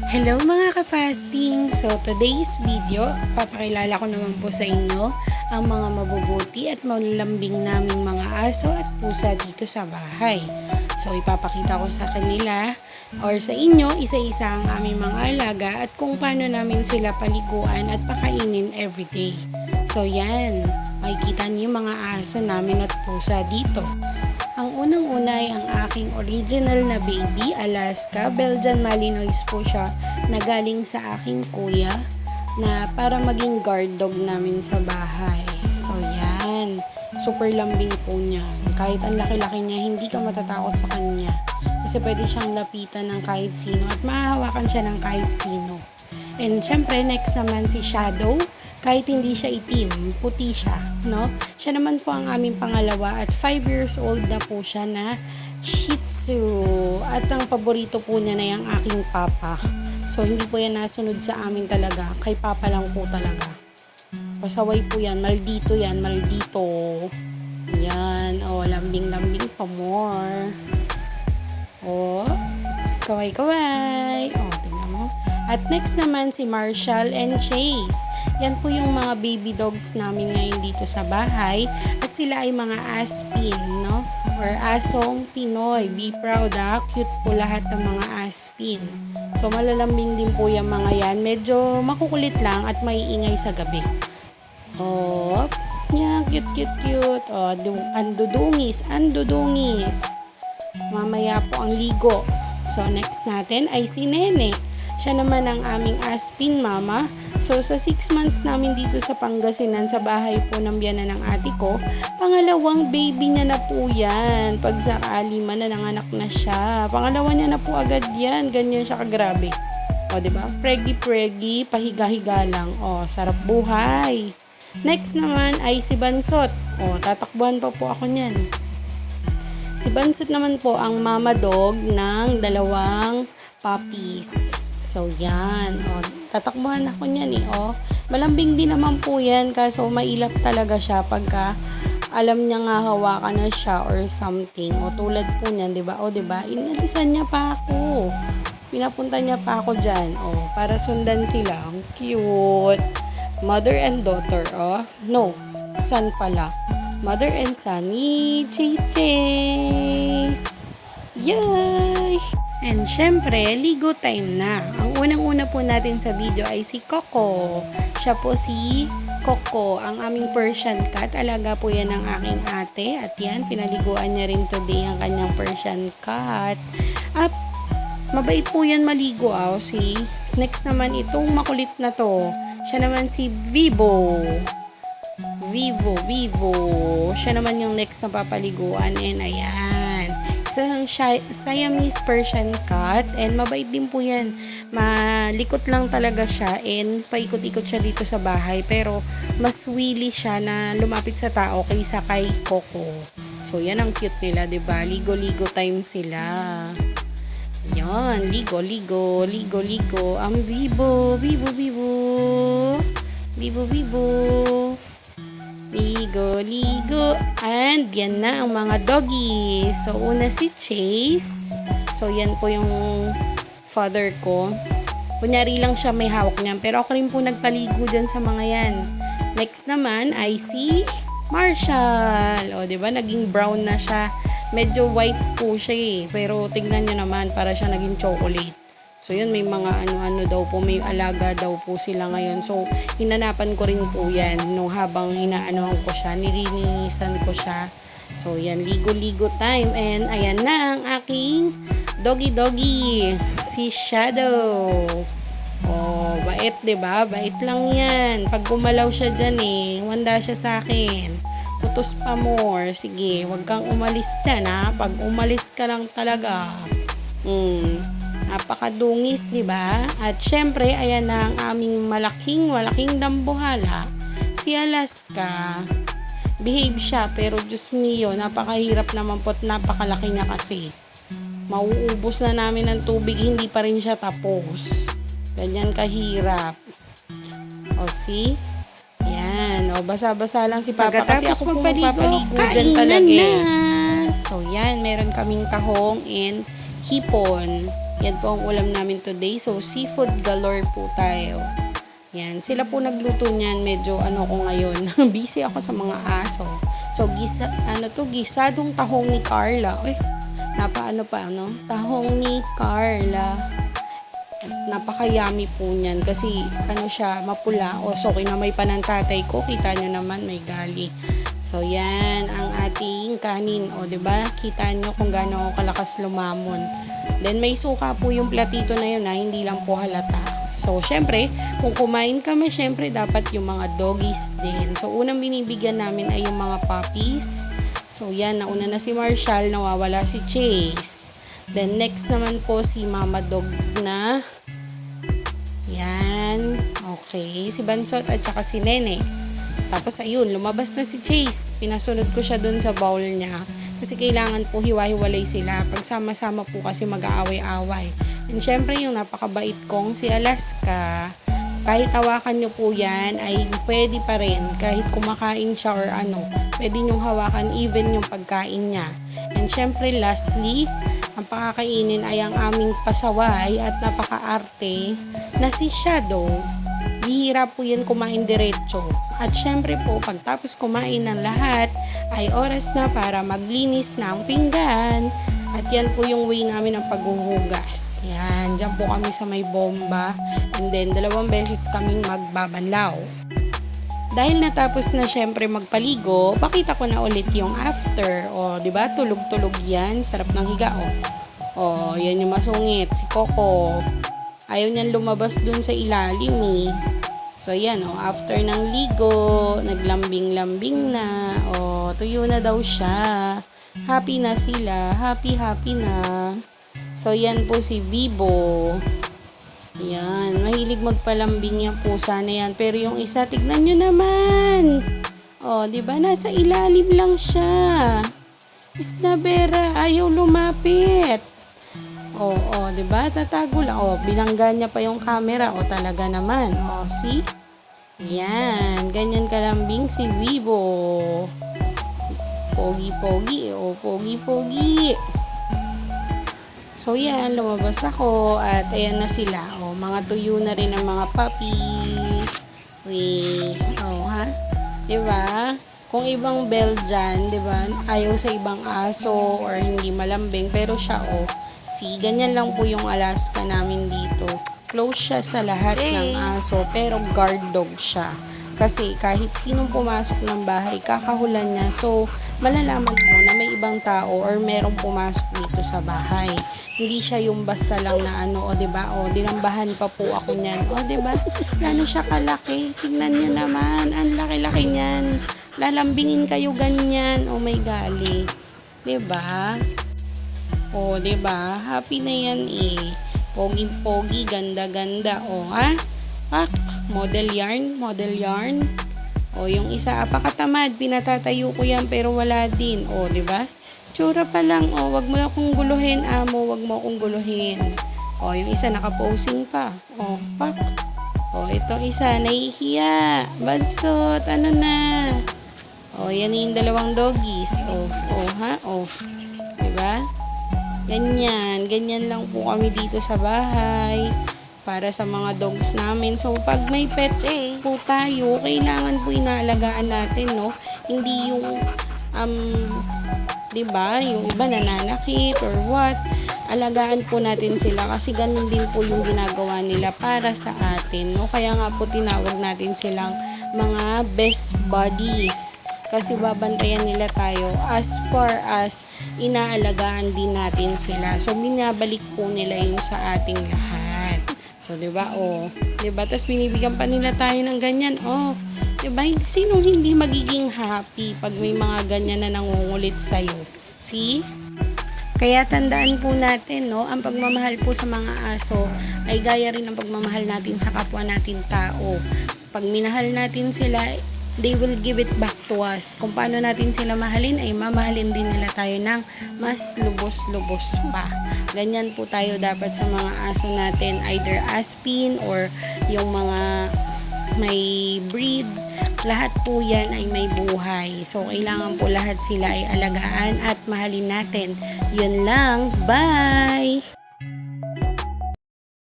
Hello mga kapasting! So today's video, papakilala ko naman po sa inyo ang mga mabubuti at malalambing naming mga aso at pusa dito sa bahay. So ipapakita ko sa kanila or sa inyo isa-isa ang aming mga alaga at kung paano namin sila paliguan at pakainin everyday. So yan, makikita niyo mga aso namin at pusa dito. Ang unang-una ay ang aking original na baby, Alaska. Belgian Malinois po siya na galing sa aking kuya na para maging guard dog namin sa bahay. So yan, super lambing po niyan. Kahit ang laki-laki niya, hindi ka matatakot sa kanya. Kasi pwede siyang lapitan ng kahit sino at mahahawakan siya ng kahit sino. And syempre, next naman si Shadow. Kahit hindi siya itim, puti siya, no? Siya naman po ang aming pangalawa at 5 years old na po siya na Shih Tzu. At ang paborito po niya na yung aking papa. So, hindi po yan nasunod sa amin talaga. Kay papa lang po talaga. Pasaway po yan. Maldito yan. Maldito. Yan. Oh, lambing-lambing pa more. Oh, kaway-kaway. Oh, tingnan mo. At next naman si Marshall and Chase. Yan po yung mga baby dogs namin ngayon dito sa bahay. At sila ay mga aspin, no? Or asong Pinoy. Be proud, ha? Cute po lahat ng mga aspin. So malalambing din po yung mga yan. Medyo makukulit lang at maiingay sa gabi. Oh, yan, cute. Oh, andudungis. Mamaya po ang ligo. So next natin ay si Nene. Siya naman ang aming aspin mama. So sa 6 months namin dito sa Pangasinan sa bahay po ng biyanan ng ate ko, pangalawang baby niya na po yan. Pag sakali man na nanganak na siya, pangalawa niya na po agad yan. Ganyan siya kagrabe. O diba? Preggy, pahiga-higa lang. O, sarap buhay. Next naman ay si Bansot. O, tatakbuhan pa po ako niyan. Si Bansot naman po ang mama dog ng 2 puppies. So, yan. O, tatakbuhan ako niyan eh. O, malambing din naman po yan. Kaso, mailap talaga siya pagka alam niya nga hawakan na siya or something. O, tulad po niyan, diba? O, diba? Inalisan niya pa ako. Pinapunta niya pa ako dyan. O, para sundan sila. Ang cute. Mother and daughter. O, no. Son pala. Mother and son. Chase. Yay! And syempre, ligo time na. Ang unang-una po natin sa video ay si Coco. Siya po si Coco, ang aming Persian cat. Alaga po yan ng aking ate. At yan, pinaliguan niya rin today ang kanyang Persian cat. At mabait po yan maligo. Next naman itong makulit na to. Siya naman si Vivo. Siya naman yung next na papaliguan. And ayan. Isang Siamese Persian cat and mabait din po yan. Malikot lang talaga siya and paikot-ikot siya dito sa bahay pero mas willy siya na lumapit sa tao kaysa kay Coco. So yan ang cute nila, diba? Ligo time sila. Yan, ligo. Ang Vivo. Ligo. And yan na ang mga doggies. So, una si Chase. So, yan po yung father ko. Kunyari lang siya may hawak niyan. Pero ako rin po nagpaligo dyan sa mga yan. Next naman ay si Marshall. O, diba? Naging brown na siya. Medyo white po siya eh. Pero tignan nyo naman, para siya naging chocolate. So, yun, may mga ano daw po, may alaga daw po sila ngayon. So, hinanapan ko rin po yan nung habang inaanohan ko siya, nilinisan ko siya. So, yan, ligo time. And, ayan na ang aking doggy, si Shadow. Oh, bait, diba? Bait lang yan. Pag gumalaw siya dyan wanda siya sa akin. Putos pa more. Sige, wag kang umalis dyan, ha? Pag umalis ka lang talaga. Napakadungis, di ba? At syempre, ayan na ang aming malaking dambuhala. Si Alaska. Behave siya, pero Diyos mio, napakahirap naman po't napakalaki niya kasi. Mauubos na namin ng tubig, hindi pa rin siya tapos. Ganyan kahirap. O, see? Yan. O, basa-basa lang si Papa kasi ako magpapaligo dyan talaga. So, yan. Meron kaming tahong and hipon. Yan po ang ulam namin today. So, seafood galore po tayo. Yan. Sila po nagluto niyan. Medyo ko ngayon. Busy ako sa mga aso. So, gisadong tahong ni Carla. Tahong ni Carla. At napaka-yummy po niyan. Kasi, siya, mapula. So, kinamay pa ng tatay ko. Kita nyo naman, may gali. So, yan ang ating kanin. Diba? Kita nyo kung gaano ako kalakas lumamon. Then, may suka po yung platito na yun hindi lang po halata. So, syempre, kung kumain kami, syempre, dapat yung mga doggies din. So, unang binibigyan namin ay yung mga puppies. So, yan. Nauna na si Marshall, nawawala si Chase. Then, next naman po si Mama Dog na. Yan. Okay. Si Bansot at saka si Nene. Tapos ayun, lumabas na si Chase. Pinasunod ko siya dun sa bowl niya. Kasi kailangan po hiwa-hiwalay sila. Pagsama-sama po kasi mag-aaway-away. And syempre yung napakabait kong si Alaska. Kahit hawakan nyo po yan, ay pwede pa rin. Kahit kumakain siya or pwede nyong hawakan even yung pagkain niya. And syempre lastly, ang pakakainin ay ang aming pasaway at napaka-arte na si Shadow. Bihira po yan kumain diretso. At syempre po, pagtapos kumain ng lahat, ay oras na para maglinis ng pinggan. At yan po yung way namin ng paghuhugas. Yan, dyan po kami sa may bomba. And then, 2 beses kaming magbabanlaw. Dahil natapos na syempre magpaligo, pakita ko na ulit yung after. Diba? Tulog-tulog yan. Sarap ng higa, yan yung masungit. Si Coco. Ayaw niyan lumabas dun sa ilalim, So, yan, after ng ligo, naglambing-lambing na. Tuyo na daw siya. Happy na sila. Happy na. So, yan po si Vivo. Yan. Mahilig magpalambing yung pusa na yan. Pero yung isa, tignan nyo naman. Diba? Nasa ilalim lang siya. Isnabera. Ayaw lumapit. Diba? Tatago lang. Binangga niya pa yung camera. Talaga naman. See? Yan. Ganyan kalambing si Vivo. Pogi-pogi. Pogi-pogi. So, yan. Lumabas ako. At ayan na sila. Mga tuyo na rin ang mga puppies. Diba? Kung ibang Belgian, diba? Ayaw sa ibang aso or hindi malambing. Pero siya, ganyan lang po yung Alaska namin dito. Close siya sa lahat ng aso, pero guard dog siya. Kasi kahit sinong pumasok ng bahay, kakahulan niya. So, malalaman mo na may ibang tao or merong pumasok dito sa bahay. Hindi siya yung basta lang na diba? Dinambahan pa po ako niyan. Diba? Gano'n siya kalaki. Tingnan niyo naman. Ang laki-laki niyan. Lalambingin kayo ganyan. May gali. Diba? Diba? Happy na yan Pogi-pogi, ganda-ganda. Model yarn. Yung isa, apakatamad. Pinatatayo ko yan pero wala din. Diba? Tsura pa lang. Wag mo akong guluhin, amo. Wag mo akong guluhin. Yung isa, nakaposing pa. Pak. Itong isa, nahihiya. Bansot, na? Yan yung 2 doggies. Diba? Ganyan lang po kami dito sa bahay para sa mga dogs namin. So, pag may pet po tayo, kailangan po inaalagaan natin, Hindi yung, diba, yung iba nananakit or what. Alagaan po natin sila kasi ganun din po yung ginagawa nila para sa atin, Kaya nga po tinawag natin silang mga best buddies. Kasi babantayan nila tayo as far as inaalagaan din natin sila. So, binabalik po nila yun sa ating lahat. So, diba? Diba? Tapos, binibigyan pa nila tayo ng ganyan. Diba? Sino hindi magiging happy pag may mga ganyan na nangungulit sa'yo? See? Kaya tandaan po natin, ang pagmamahal po sa mga aso ay gaya rin ng pagmamahal natin sa kapwa natin tao. Pag minahal natin sila, they will give it back to us. Kung paano natin sila mahalin, ay mamahalin din nila tayo ng mas lubos-lubos pa. Ganyan po tayo dapat sa mga aso natin, either aspin or yung mga may breed. Lahat po yan ay may buhay. So, kailangan po lahat sila ay alagaan at mahalin natin. Yun lang. Bye!